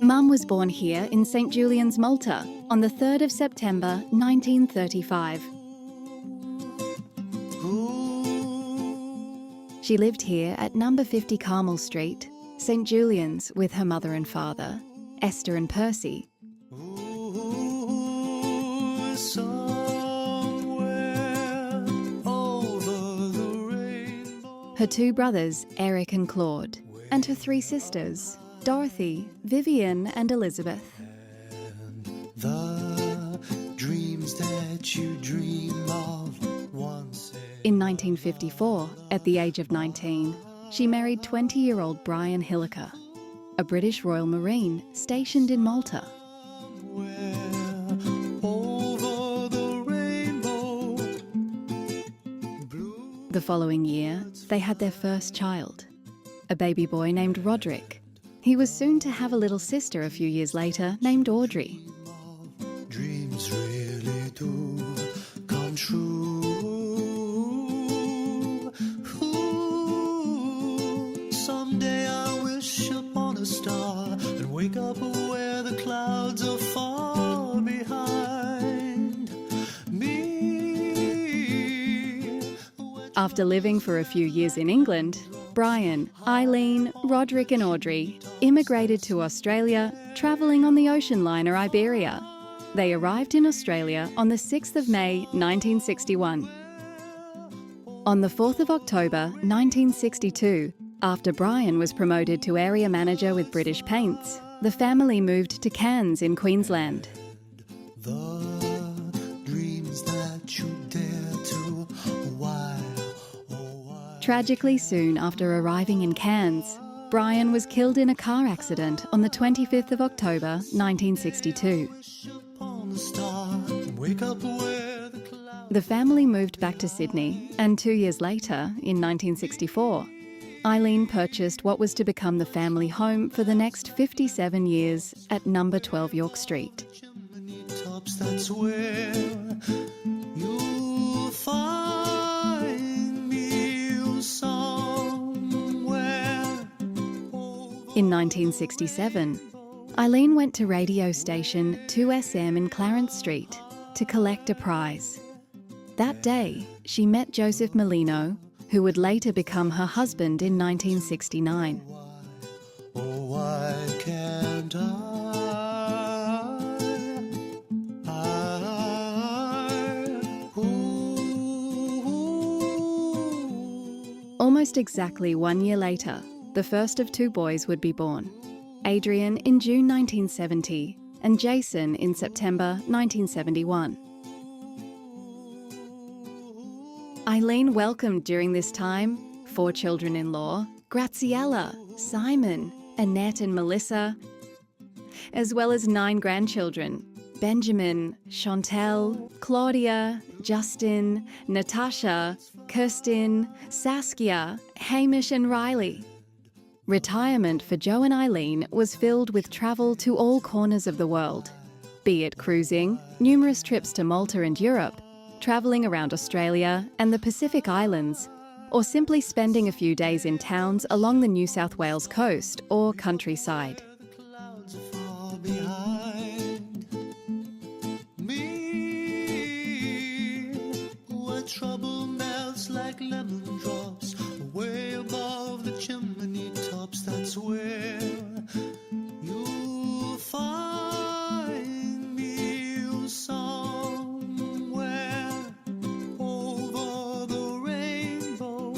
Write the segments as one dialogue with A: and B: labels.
A: Mum was born here in St Julian's, Malta, on the 3rd of September 1935. She lived here at number 50 Carmel Street, St Julian's, with her mother and father, Esther and Percy. Her two brothers, Eric and Claude, and her three sisters, Dorothy, Vivian and Elizabeth. The dreams that you dream of once. In 1954, at the age of 19, she married 20-year-old Brian Hilliker, a British Royal Marine stationed in Malta. The following year, they had their first child, a baby boy named Roderick. He was soon to have a little sister a few years later named Audrey. Dreams really do come true. Someday I wish upon a star and wake up where the clouds are far behind me. After living for a few years in England, Brian, Eileen, Roderick and Audrey immigrated to Australia, travelling on the ocean liner Iberia. They arrived in Australia on the 6th of May 1961. On the 4th of October 1962, after Brian was promoted to area manager with British Paints, the family moved to Cairns in Queensland. Tragically, soon after arriving in Cairns, Brian was killed in a car accident on the 25th of October 1962. The family moved back to Sydney, and 2 years later, in 1964, Eileen purchased what was to become the family home for the next 57 years at number 12 York Street. In 1967, Eileen went to radio station 2SM in Clarence Street to collect a prize. That day, she met Joseph Merlino, who would later become her husband in 1969. Why can't Almost exactly 1 year later, the first of two boys would be born, Adrian in June 1970 and Jason in September 1971. Eileen welcomed during this time 4 children-in-law, Graziella, Simon, Annette and Melissa, as well as 9 grandchildren, Benjamin, Chantel, Claudia, Justin, Natasha, Kirsten, Saskia, Hamish and Riley. Retirement for Joe and Eileen was filled with travel to all corners of the world, be it cruising, numerous trips to Malta and Europe, travelling around Australia and the Pacific Islands, or simply spending a few days in towns along the New South Wales coast or countryside. Trouble melts like lemon drops way above the chimney tops. That's where you'll find me somewhere over the rainbow,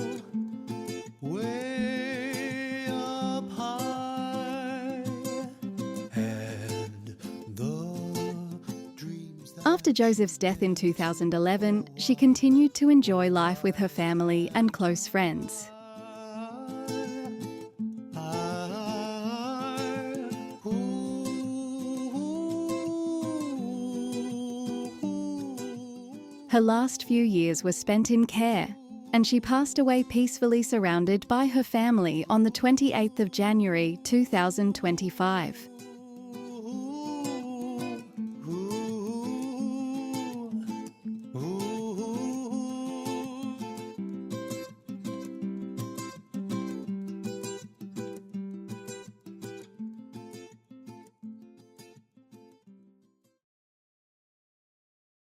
A: way up high. And the dreams that... After Joseph's death in 2011, she continued to enjoy life with her family and close friends. Her last few years were spent in care, and she passed away peacefully surrounded by her family on the 28th of January 2025.